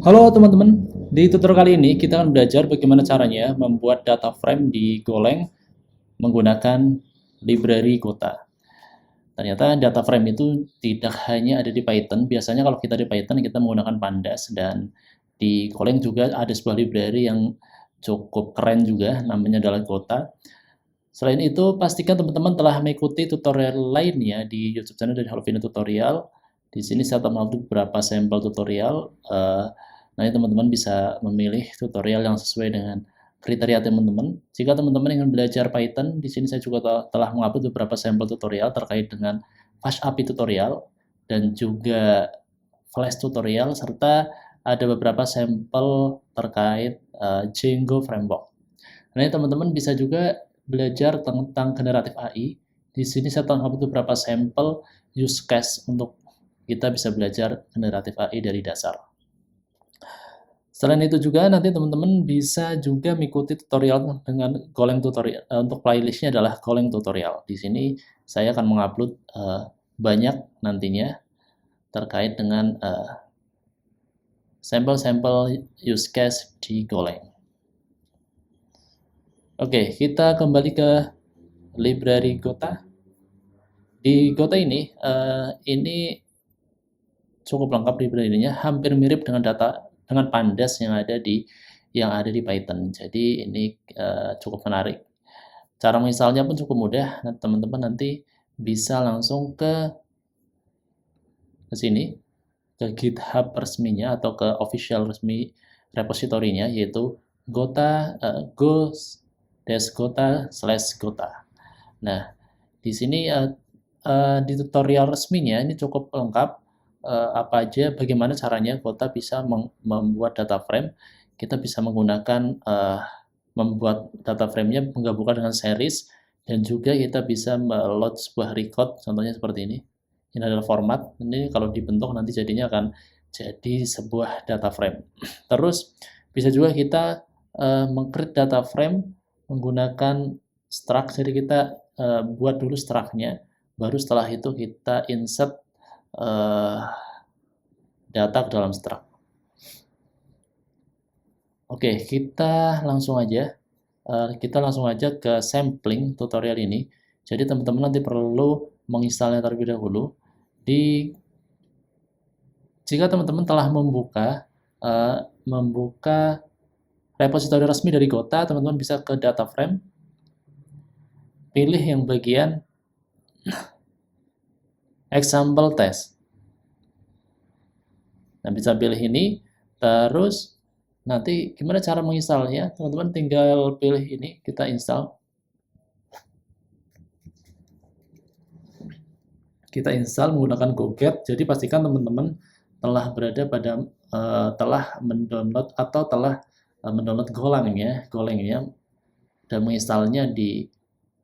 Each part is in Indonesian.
Halo teman-teman, di tutorial kali ini kita akan belajar bagaimana caranya membuat data frame di Golang menggunakan library Gotha. Ternyata data frame itu tidak hanya ada di Python, biasanya kalau kita di Python kita menggunakan Pandas, dan di Golang juga ada sebuah library yang cukup keren juga, namanya adalah Gotha. Selain itu, pastikan teman-teman telah mengikuti tutorial lainnya di YouTube channel dari Halvino Tutorial. Di sini saya telah mengupload beberapa sampel tutorial. Nanti teman-teman bisa memilih tutorial yang sesuai dengan kriteria teman-teman. Jika teman-teman ingin belajar Python, di sini saya juga telah mengupload beberapa sampel tutorial terkait dengan Fast API tutorial dan juga Flash tutorial, serta ada beberapa sampel terkait Django framework. Nah, teman-teman bisa juga belajar tentang generatif AI. Di sini saya telah mengupload beberapa sampel use case untuk kita bisa belajar generatif AI dari dasar. Selain itu juga nanti teman-teman bisa juga mengikuti tutorial dengan Golang tutorial. Untuk playlistnya adalah Golang tutorial. Di sini saya akan mengupload banyak nantinya terkait dengan sampel-sampel use case di Golang. Oke, kita kembali ke library Gotha. Di Gotha ini cukup lengkap library-nya, hampir mirip dengan Pandas yang ada di Python. Jadi ini cukup menarik. Cara menginstalnya pun cukup mudah. Nah, teman-teman nanti bisa langsung ke sini, ke GitHub resminya atau ke official resmi repositorinya, yaitu go-gotha/gotha. Nah, di sini di tutorial resminya ini cukup lengkap, apa aja, bagaimana caranya Gotha bisa membuat data frame. Kita bisa menggunakan membuat data frame-nya menggabungkan dengan series, dan juga kita bisa load sebuah record, contohnya seperti ini. Ini adalah format, ini kalau dibentuk nanti jadinya akan jadi sebuah data frame. Terus bisa juga kita meng-create data frame menggunakan struct, jadi kita buat dulu struct-nya, baru setelah itu kita insert data ke dalam struct. Oke, kita langsung aja ke sampling tutorial ini. Jadi teman-teman nanti perlu menginstalnya terlebih dahulu. Jika teman-teman telah membuka repositori resmi dari Gotha, teman-teman bisa ke data frame, pilih yang bagian example test. Nah, bisa pilih ini, terus nanti gimana cara menginstalnya? Teman-teman tinggal pilih ini, kita install. Kita install menggunakan GoGet. Jadi pastikan teman-teman telah berada pada telah mendownload atau telah mendownload Golang-nya dan menginstalnya di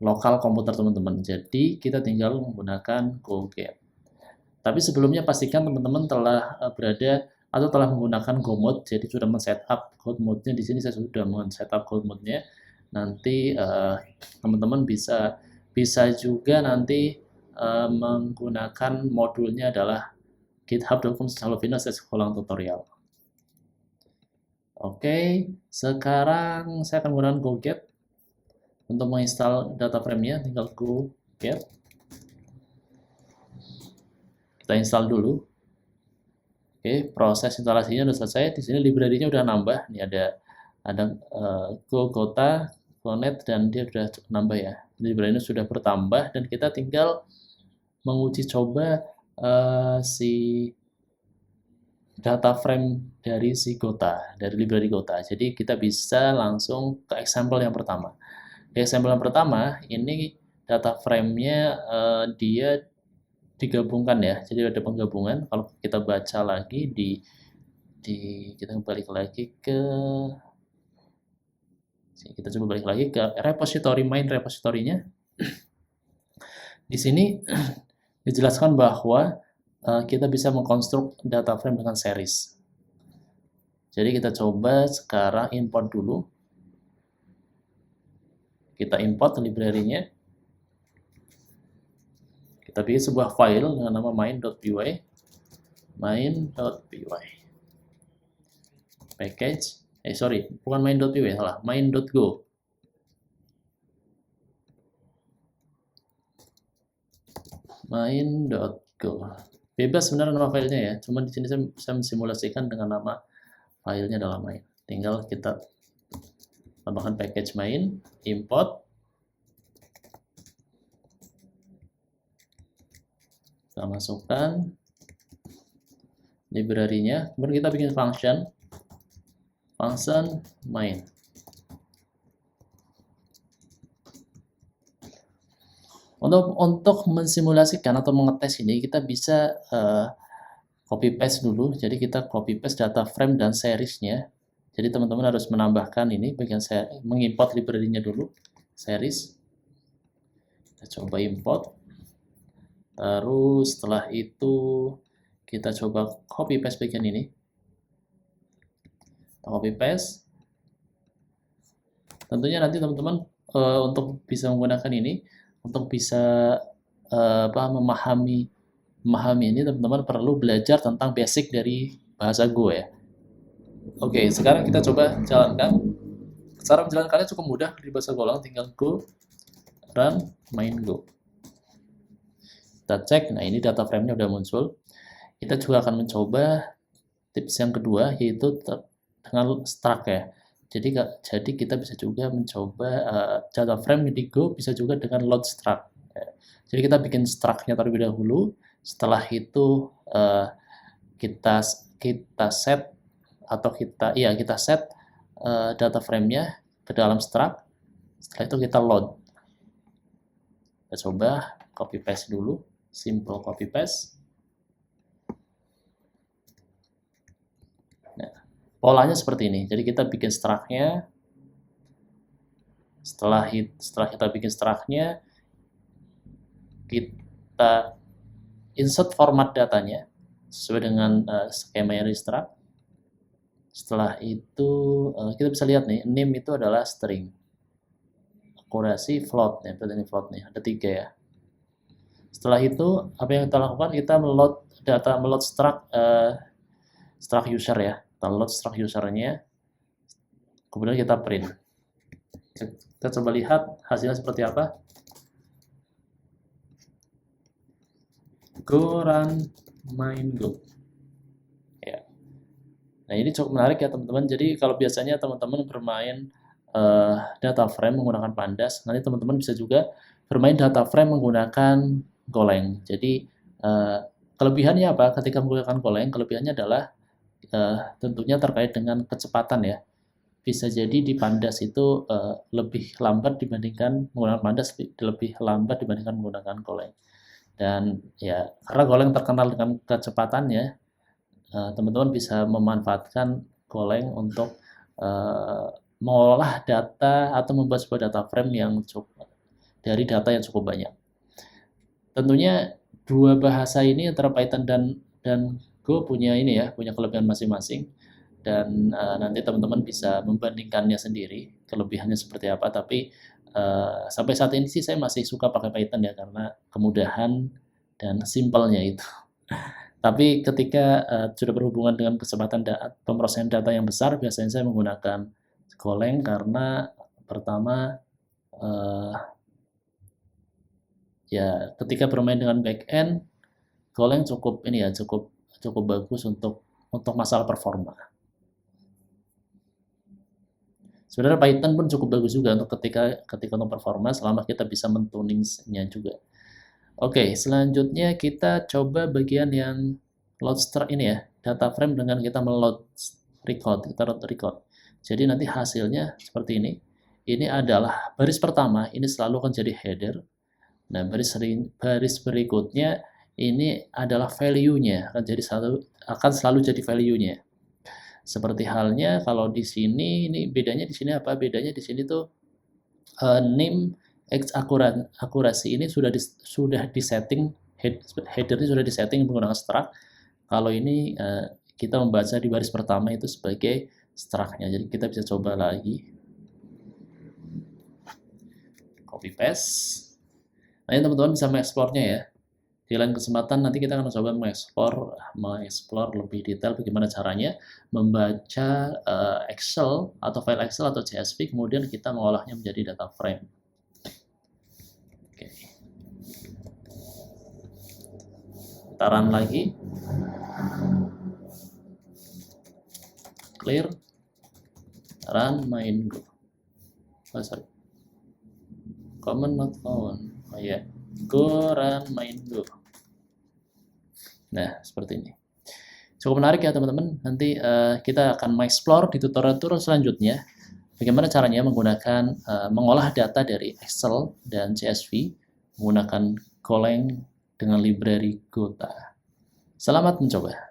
lokal komputer teman-teman. Jadi kita tinggal menggunakan GoGet. Tapi sebelumnya pastikan teman-teman telah berada atau telah menggunakan Go Mode, jadi sudah men-setup Go Mode-nya. Di sini saya sudah men-setup Go Mode-nya. Nanti teman-teman bisa juga nanti menggunakan modulnya adalah github.com/halvino/golang tutorial. Oke, sekarang saya akan menggunakan GoGet untuk menginstal data frame-nya. Tinggal GoGet. Kita install dulu. Oke, proses instalasinya sudah selesai. Di sini library-nya udah nambah. Ini ada Gotha, Gonet, dan dia sudah nambah ya. Library-nya sudah bertambah dan kita tinggal menguji coba si data frame dari si Gotha, dari library Gotha. Jadi kita bisa langsung ke example yang pertama. Di example yang pertama, ini data frame-nya dia digabungkan ya, jadi ada penggabungan. Kalau kita baca lagi kita balik lagi ke repository, main repositorinya. Di sini dijelaskan bahwa kita bisa mengkonstruk data frame dengan series. Jadi kita coba sekarang import dulu. Kita import library-nya. Kita bikin sebuah file dengan nama main.py. package, sorry, bukan main.py, salah, main.go. Main.go. Bebas sebenarnya nama filenya ya, cuma di sini saya bisa mensimulasikan dengan nama filenya dalam main. Tinggal kita tambahkan package main, import, kita masukkan library-nya, kemudian kita bikin function main. Untuk mensimulasikan atau mengetes ini kita bisa copy paste dulu. Jadi kita copy paste data frame dan seriesnya. Jadi teman-teman harus menambahkan ini bagian mengimport library-nya dulu, series. Kita coba import. Terus setelah itu kita coba copy paste bagian ini. Copy paste. Tentunya nanti teman-teman untuk bisa menggunakan ini, untuk bisa memahami ini, teman-teman perlu belajar tentang basic dari bahasa Go ya. Oke, sekarang kita coba jalankan. Cara menjalankannya cukup mudah di bahasa Golang, tinggal go run main Go. Kita cek, nah ini data frame-nya udah muncul. Kita juga akan mencoba tips yang kedua, yaitu dengan struct ya. Jadi kita bisa juga mencoba data frame di Go bisa juga dengan load struct. Jadi kita bikin struct-nya terlebih dahulu. Setelah itu kita set atau kita set data frame-nya ke dalam struct. Setelah itu kita load. Kita coba copy paste dulu, simple copy paste. Polanya seperti ini. Jadi kita bikin struct-nya. Setelah kita bikin struct-nya, kita insert format datanya sesuai dengan skema yang di struct. Setelah itu kita bisa lihat nih, name itu adalah string. Akurasi float ya, berarti ini float nih, ada 3 ya. Setelah itu apa yang kita lakukan? Kita meload struct user ya. Kita load struct usernya, kemudian kita print. Kita coba lihat hasilnya seperti apa. Go run main Go. Ya. Nah ini cukup menarik ya teman-teman. Jadi kalau biasanya teman-teman bermain data frame menggunakan Pandas, nanti teman-teman bisa juga bermain data frame menggunakan Golang. Jadi kelebihannya apa? Ketika menggunakan Golang, kelebihannya adalah tentunya terkait dengan kecepatan ya. Bisa jadi di Pandas itu lebih lambat dibandingkan menggunakan Pandas, lebih lambat dibandingkan menggunakan Golang. Dan ya karena Golang terkenal dengan kecepatannya, teman-teman bisa memanfaatkan Golang untuk mengolah data atau membuat sebuah data frame yang dari data yang cukup banyak. Tentunya dua bahasa ini antara Python dan Go punya punya kelebihan masing-masing, dan nanti teman-teman bisa membandingkannya sendiri kelebihannya seperti apa. Tapi sampai saat ini sih saya masih suka pakai Python ya, karena kemudahan dan simpelnya itu. Tapi ketika sudah berhubungan dengan kecepatan pemrosesan data yang besar, biasanya saya menggunakan Golang karena pertama ya ketika bermain dengan backend, Golang cukup bagus untuk masalah performa. Sebenarnya Python pun cukup bagus juga untuk ketika untuk performa, selama kita bisa mentuningsnya juga. Oke, selanjutnya kita coba bagian yang load struct ini ya, data frame dengan kita meload record, kita load record. Jadi nanti hasilnya seperti ini. Ini adalah baris pertama, ini selalu akan jadi header. Nah, baris berikutnya ini adalah value-nya, akan selalu jadi value-nya. Seperti halnya kalau di sini, ini bedanya di sini apa? Bedanya di sini tuh name x akurasi ini sudah disetting, header-nya sudah disetting menggunakan struct. Kalau ini kita membaca di baris pertama itu sebagai struct-nya. Jadi kita bisa coba lagi. Copy paste. Nah, ini teman-teman bisa mengeksplornya ya. Di lain kesempatan nanti kita akan coba mengeksplor lebih detail bagaimana caranya membaca Excel atau file Excel atau CSV, kemudian kita mengolahnya menjadi data frame. Oke. Kita run lagi. Clear. Run main go. Oh, sorry. Command not found. Oh ya. Go run main go. Nah, seperti ini. Cukup menarik ya teman-teman. Nanti kita akan mengeksplor di tutorial selanjutnya bagaimana caranya menggunakan mengolah data dari Excel dan CSV menggunakan Golang dengan library Gotha. Selamat mencoba.